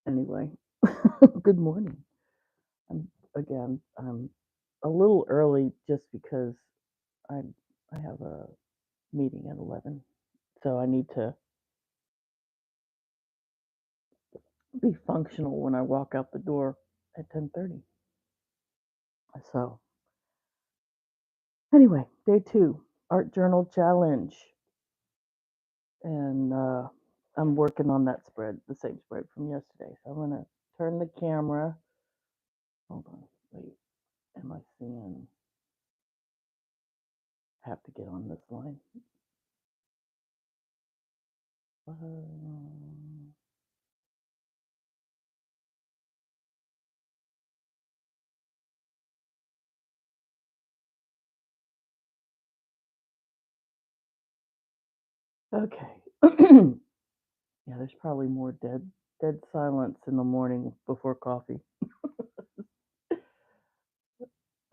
Anyway, good morning. I'm I'm a little early just because I I have a meeting at 11. So I need to be functional when I walk out the door at 10:30. So, anyway, day 2, art journal challenge. And I'm working on that spread, the same spread from yesterday. So I'm going to turn the camera. Hold on. Wait. Am I seeing have to get on this line? Um, Okay. Yeah, there's probably more dead silence in the morning before coffee.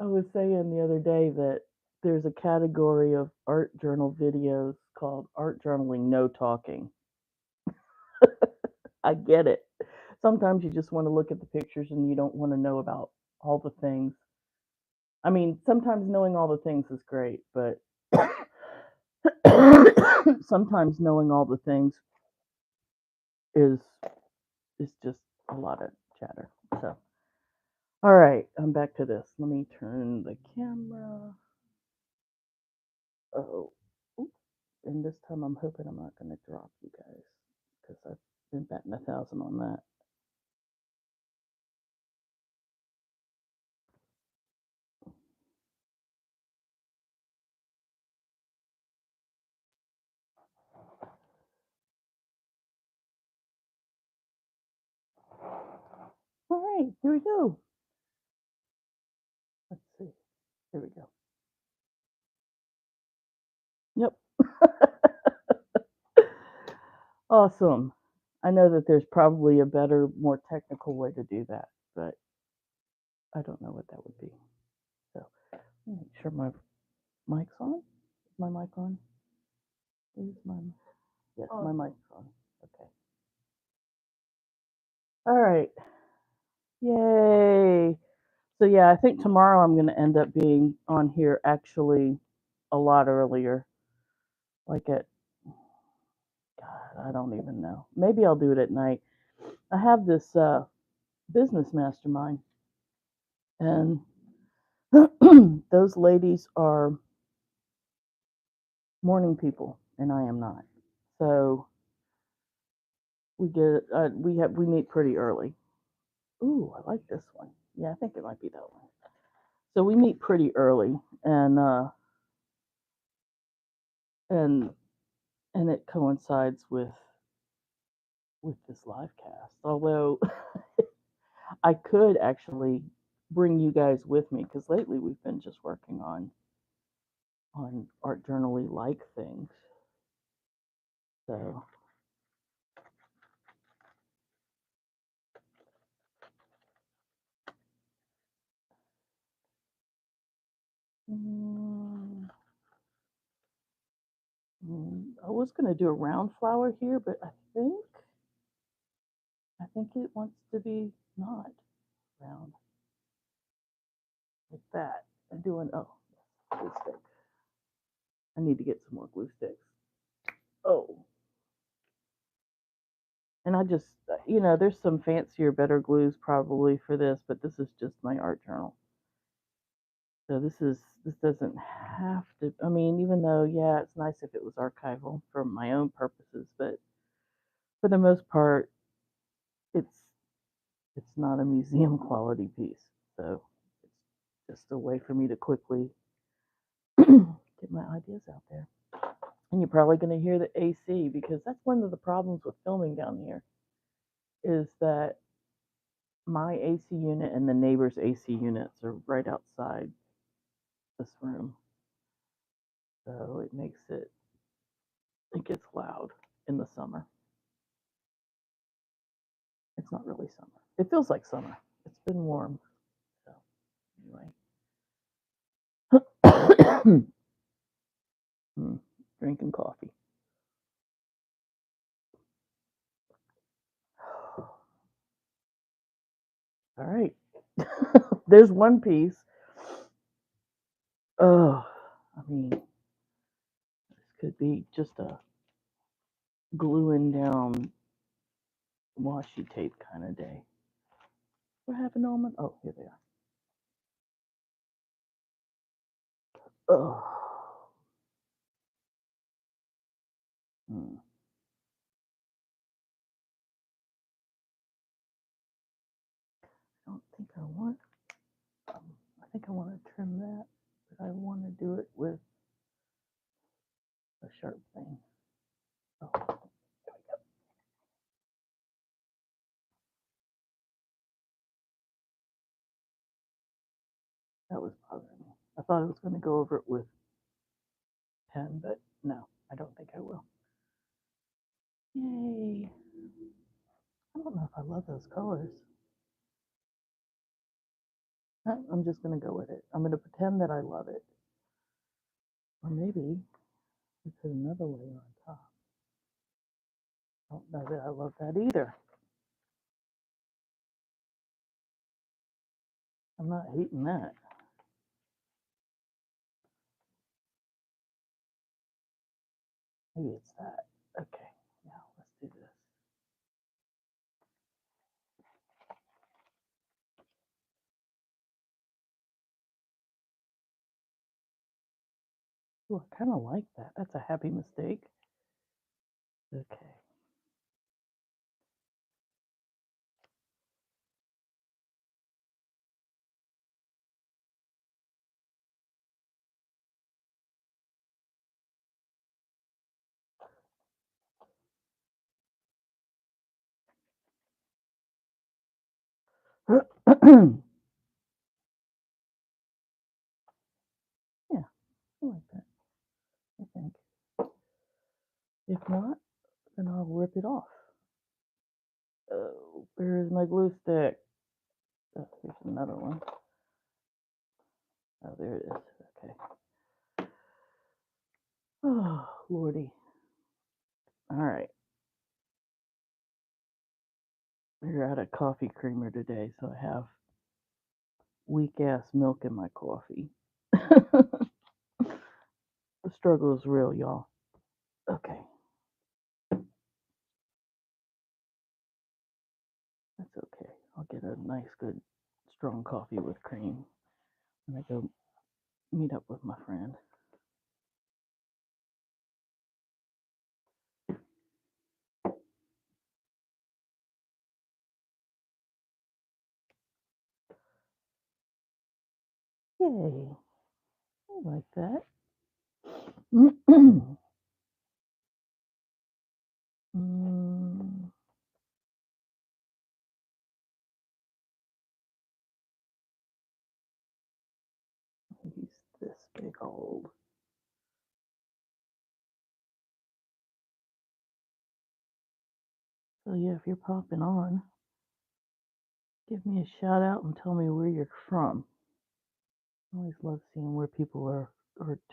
I was saying the other day that there's a category of art journal videos called art journaling no talking. I get it. Sometimes you just want to look at the pictures and you don't want to know about all the things. I mean, sometimes knowing all the things is great, but sometimes knowing all the things is just a lot of chatter. So, all right, I'm back to this. Let me turn the camera. Oh, oops. And this time I'm hoping I'm not going to drop you guys because I've been batting 1,000 on that. All right, here we go. Let's see. Here we go. Yep. Awesome. I know that there's probably a better, more technical way to do that, but I don't know what that would be. So, make sure my mic's on. Is my mic on? Is my yes, my mic's on. Okay. All right. Yay. So yeah, I think tomorrow I'm going to end up being on here actually a lot earlier. Like at God, I don't even know. Maybe I'll do it at night. I have this business mastermind, and those ladies are morning people, and I am not. So we meet pretty early. Ooh, I like this one. Yeah, I think it might be that one. So we meet pretty early, and and it coincides with this live cast. Although I could actually bring you guys with me because lately we've been just working on art journally like things. So mm, I was gonna do a round flower here, but I think it wants to be not round like that. I'm doing glue stick. I need to get some more glue sticks. Oh, and I just there's some fancier, better glues probably for this, but this is just my art journal. So this doesn't have to. I mean, even though yeah, it's nice if it was archival for my own purposes, but for the most part, it's it's not a museum quality piece. So it's just a way for me to quickly get my ideas out there. And you're probably going to hear the AC because that's one of the problems with filming down here is that my AC unit and the neighbor's AC units are right outside this room. So it gets loud in the summer. It's not really summer. It feels like summer. It's been warm. So anyway, drinking coffee. all right. There's one piece. Oh, I mean, this could be just a gluing down washi tape kind of day. What happened, Almond? Oh, here they are. Oh. Hmm. I don't think I want. I think I want to trim that, but I want to do it with a sharp thing. Oh, that was bothering me. I thought I was going to go over it with pen, but no, I don't think I will. Yay! I don't know if I love those colors. I'm just going to go with it. I'm going to pretend that I love it. Or maybe we put another layer on top. I don't know that I love that either. I'm not hating that. Maybe it's that. Okay, now let's do this. Oh, I kind of like that. That's a happy mistake. Okay. Yeah, I like that, I think. If not, then I'll rip it off. Oh, where's my glue stick? Oh, here's another one. Oh, there it is. Okay. Oh, Lordy. All right. We're out of coffee creamer today, so I have weak ass milk in my coffee. The struggle is real, y'all. Okay. That's okay. I'll get a nice, good, strong coffee with cream when I go meet up with my friend. Yay. I like that. Mm, use this big old. So yeah, if you're popping on, give me a shout out and tell me where you're from. I always love seeing where people are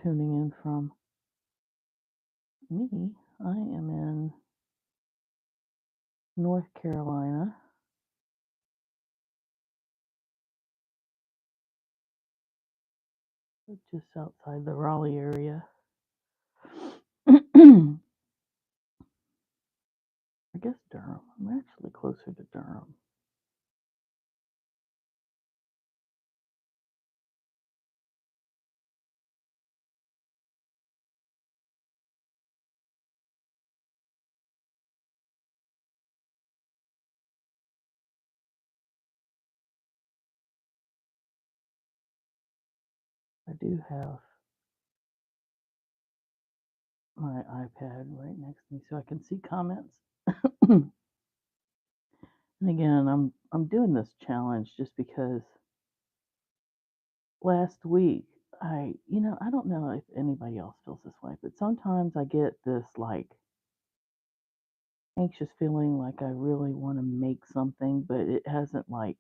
tuning in from. Me, I am in North Carolina. Just outside the Raleigh area. I guess Durham. I'm actually closer to Durham. I do have my iPad right next to me so I can see comments. And again, I'm doing this challenge just because last week I don't know if anybody else feels this way, but sometimes I get this like anxious feeling like I really want to make something, but it hasn't like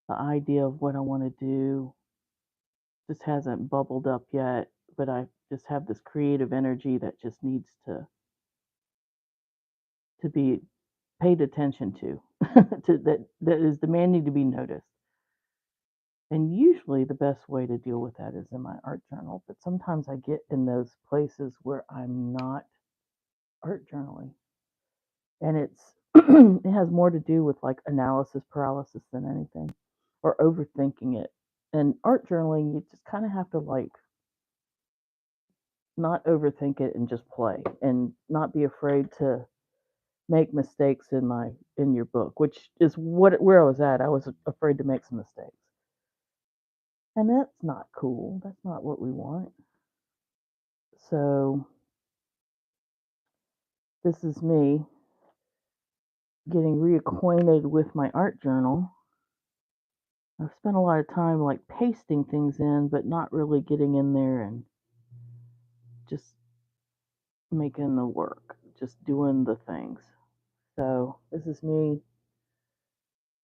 the idea of what I want to do just hasn't bubbled up yet, but I just have this creative energy that just needs to be paid attention to. that is demanding to be noticed. And usually the best way to deal with that is in my art journal, but sometimes I get in those places where I'm not art journaling. And it's it has more to do with like analysis paralysis than anything, or overthinking it. And art journaling, you just kind of have to like not overthink it and just play and not be afraid to make mistakes in your book, which is where I was at. I was afraid to make some mistakes. And that's not cool. That's not what we want. So this is me getting reacquainted with my art journal. I've spent a lot of time like pasting things in, but not really getting in there and just making the work, just doing the things. So this is me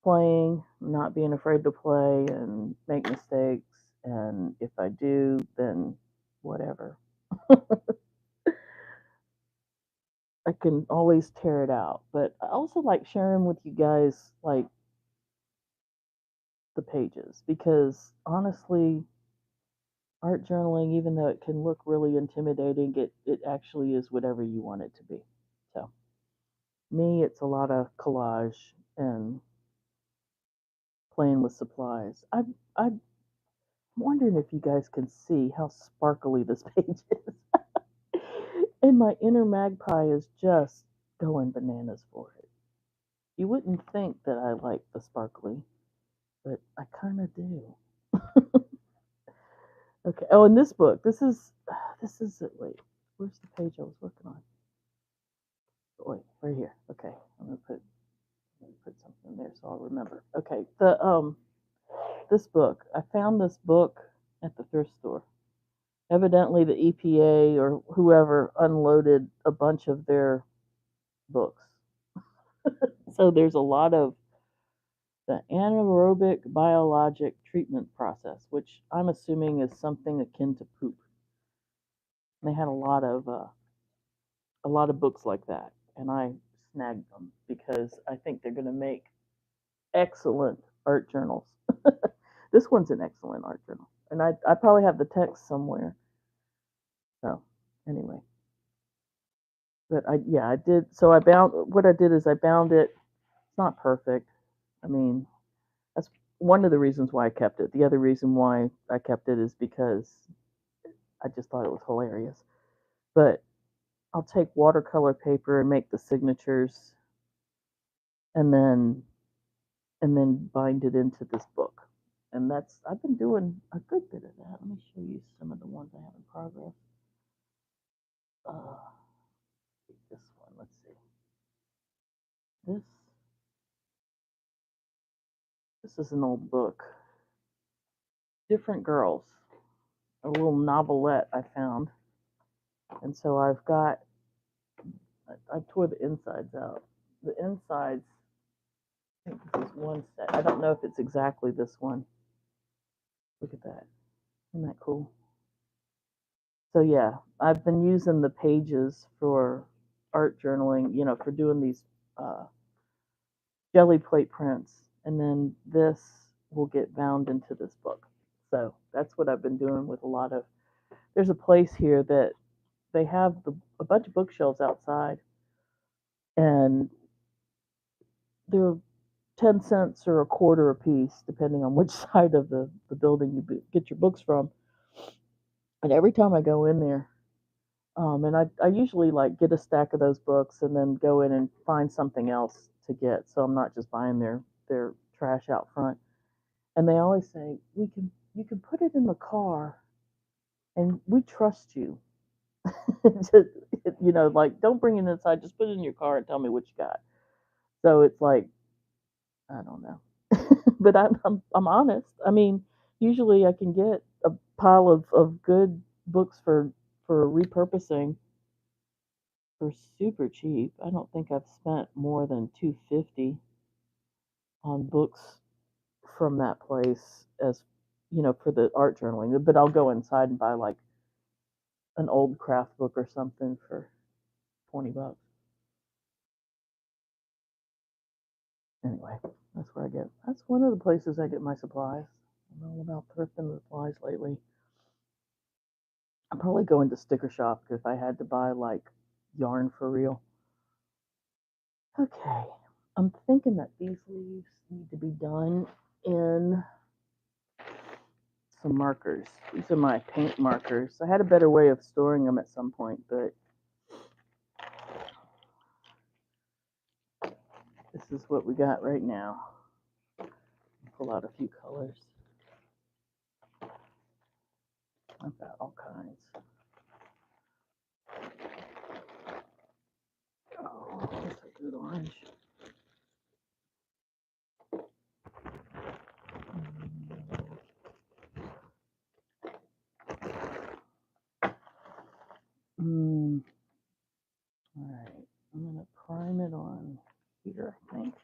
playing, not being afraid to play and make mistakes. And if I do, then whatever. I can always tear it out. But I also like sharing with you guys like the pages because honestly, art journaling, even though it can look really intimidating, it actually is whatever you want it to be. So me, it's a lot of collage and playing with supplies. I'm wondering if you guys can see how sparkly this page is. And my inner magpie is just going bananas for it. You wouldn't think that I like the sparkly, but I kind of do. Okay. Oh, and this book. This is it. Wait, where's the page I was working on? Wait, right here. Okay, I'm gonna put something there so I'll remember. Okay, the this book. I found this book at the thrift store. Evidently, the EPA or whoever unloaded a bunch of their books. So there's a lot of the anaerobic biologic treatment process, which I'm assuming is something akin to poop. And they had a lot of books like that, and I snagged them because I think they're going to make excellent art journals. This one's an excellent art journal, and I probably have the text somewhere. So anyway, but I did. So I bound what I did is I bound it. It's not perfect. I mean, that's one of the reasons why I kept it. The other reason why I kept it is because I just thought it was hilarious. But I'll take watercolor paper and make the signatures, and then bind it into this book. And that's I've been doing a good bit of that. Let me show you some of the ones I have in progress. Uh, this one, let's see. This this is an old book. Different Girls, a little novelette I found. And so I tore the insides out. The insides, I think this is one set. I don't know if it's exactly this one. Look at that. Isn't that cool? So yeah, I've been using the pages for art journaling, for doing these uh, jelly plate prints, and then this will get bound into this book. So that's what I've been doing with a lot of. There's a place here that they have a bunch of bookshelves outside, and they're 10 cents or a quarter a piece, depending on which side of the building you get your books from. And every time I go in there, and I usually like get a stack of those books and then go in and find something else to get. So I'm not just buying their trash out front. And they always say, you can put it in the car and we trust you. Just, like don't bring it inside, just put it in your car and tell me what you got. So it's like, I don't know. But I'm honest. I mean, usually I can get a pile of good books for repurposing for super cheap. I don't think I've spent more than 250 on books from that place as for the art journaling. But I'll go inside and buy like an old craft book or something for $20. Anyway, that's one of the places I get my supplies. I'm all about thrifting supplies lately. I'm probably going to sticker shop if I had to buy like yarn for real. Okay, I'm thinking that these leaves need to be done in some markers. These are my paint markers. I had a better way of storing them at some point, but this is what we got right now. Pull out a few colors. I've got all kinds. Oh, that's a good orange. All right, I'm gonna prime it on here, I think.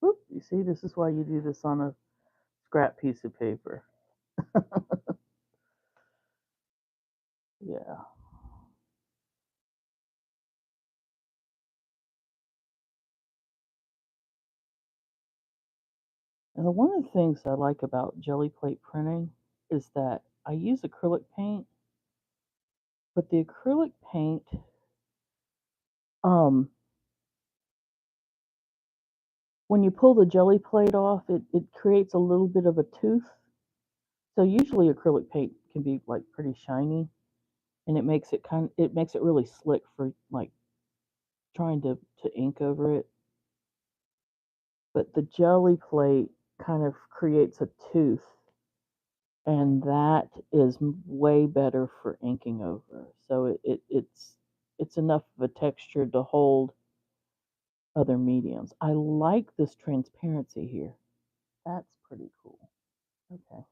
Oop, you see, this is why you do this on a scrap piece of paper. Yeah. And one of the things I like about jelly plate printing is that I use acrylic paint, but the acrylic paint, um, when you pull the jelly plate off, it creates a little bit of a tooth. So usually acrylic paint can be like pretty shiny, and it makes it really slick for like trying to ink over it. But the jelly plate kind of creates a tooth, and that is way better for inking over. So it's enough of a texture to hold other mediums. I like this transparency here. That's pretty cool. Okay.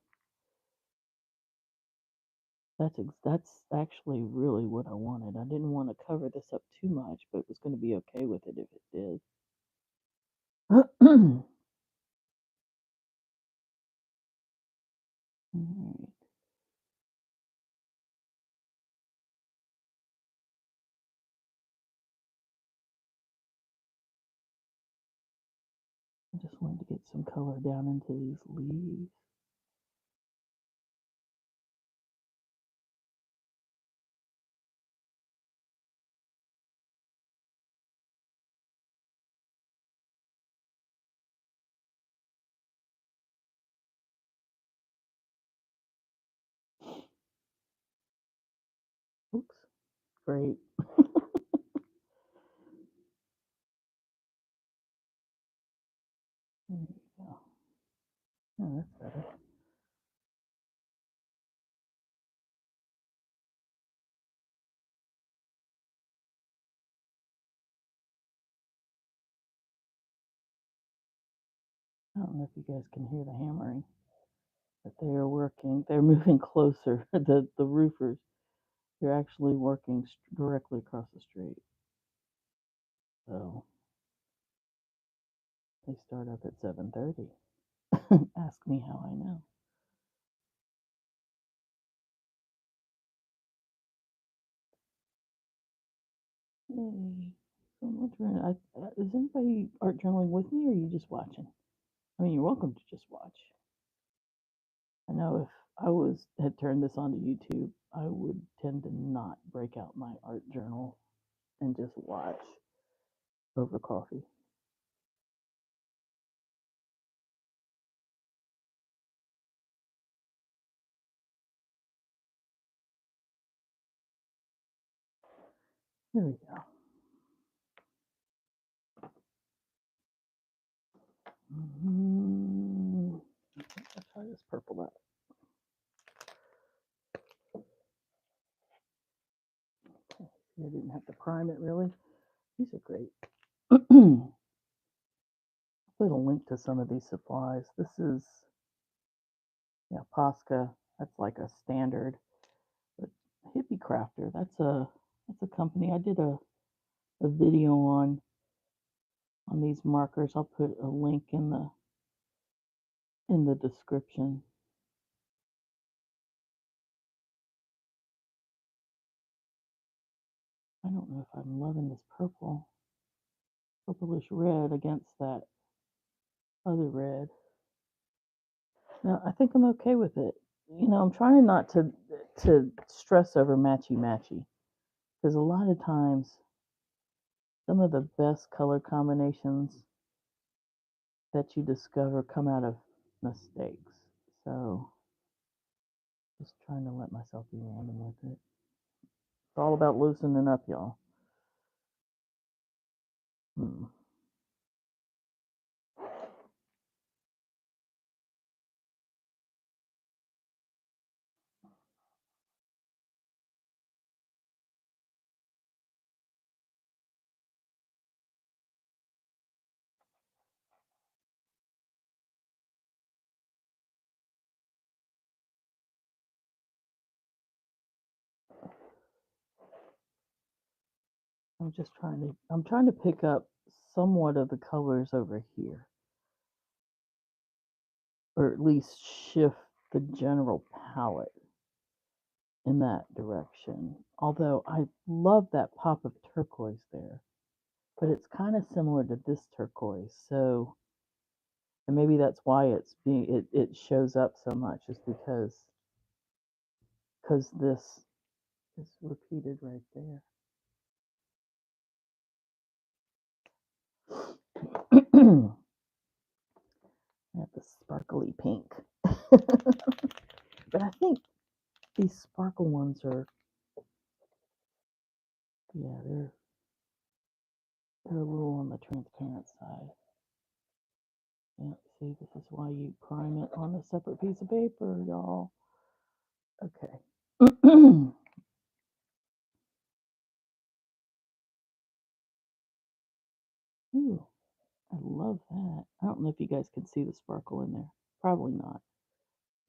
That's actually really what I wanted. I didn't want to cover this up too much, but was going to be okay with it if it did. Alright. I just wanted to get some color down into these leaves. Oops. Great. There you go. Oh, that's better. I don't know if you guys can hear the hammering, but they are working. They're moving closer. The roofers. They're actually working directly across the street. So they start up at 7:30. Ask me how I know. Yay. So much fun. Is anybody art journaling with me, or are you just watching? I mean, you're welcome to just watch. I know if I had turned this onto YouTube, I would tend to not break out my art journal and just watch over coffee. Here we go. I'll try this purple out. Okay. I didn't have to prime it really. These are great. I'll put a link to some of these supplies. This is, yeah, Posca. That's like a standard. But Hippie Crafter, that's a company. I did a video on these markers. I'll put a link in the description. don't know if I'm loving this purplish red against that other red. No, I think I'm okay with it. You know, I'm trying not to stress over matchy because a lot of times some of the best color combinations that you discover come out of mistakes. So just trying to let myself be random with it. It's all about loosening up, y'all. Hmm. I'm trying to pick up somewhat of the colors over here, or at least shift the general palette in that direction. Although I love that pop of turquoise there, but it's kind of similar to this turquoise. So, and maybe that's why it shows up so much, is because this is repeated right there. I have the sparkly pink, but I think these sparkle ones are, yeah, they're a little on the transparent side. Yeah, see, this is why you prime it on a separate piece of paper, y'all. Okay. Ooh, I love that. I don't know if you guys can see the sparkle in there. Probably not.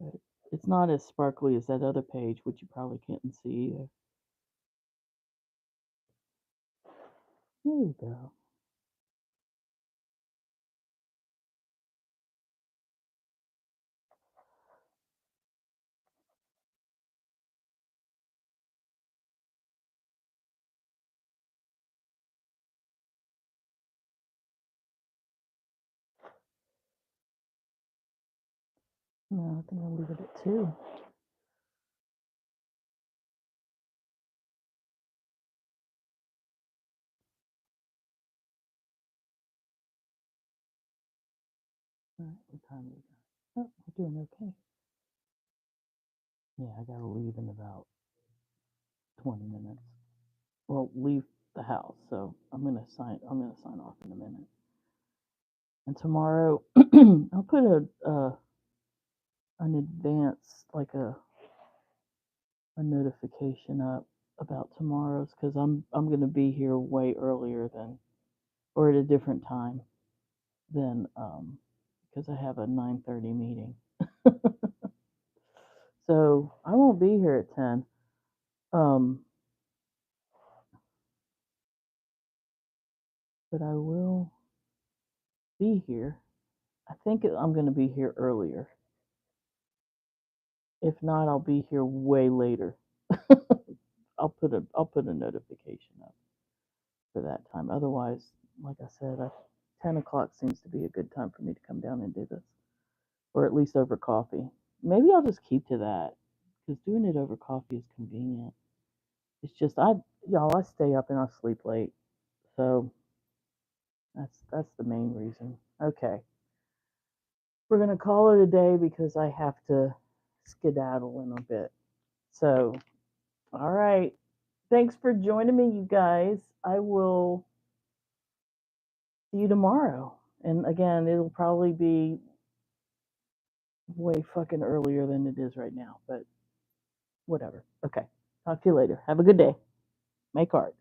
But it's not as sparkly as that other page, which you probably can't see either. There you go. No, I think I'll leave it at 2. All right, what time is it? Oh, we're doing okay. Yeah, I gotta leave in about 20 minutes. Well, leave the house, so I'm gonna sign off in a minute. And tomorrow, I'll put an advance, like a notification up about tomorrow's, because I'm gonna be here way earlier than, or at a different time than, because I have a 9:30 meeting. So I won't be here at 10. Um, but I will be here. I think I'm going to be here earlier. If not, I'll be here way later. I'll put a notification up for that time. Otherwise, like I said, 10 o'clock seems to be a good time for me to come down and do this, or at least over coffee. Maybe I'll just keep to that because doing it over coffee is convenient. It's just I stay up and I sleep late, so that's the main reason. Okay, we're gonna call it a day because I have to skedaddle in a bit. So, all right. Thanks for joining me, you guys. I will see you tomorrow. And again, it'll probably be way fucking earlier than it is right now, but whatever. Okay. Talk to you later. Have a good day. Make art.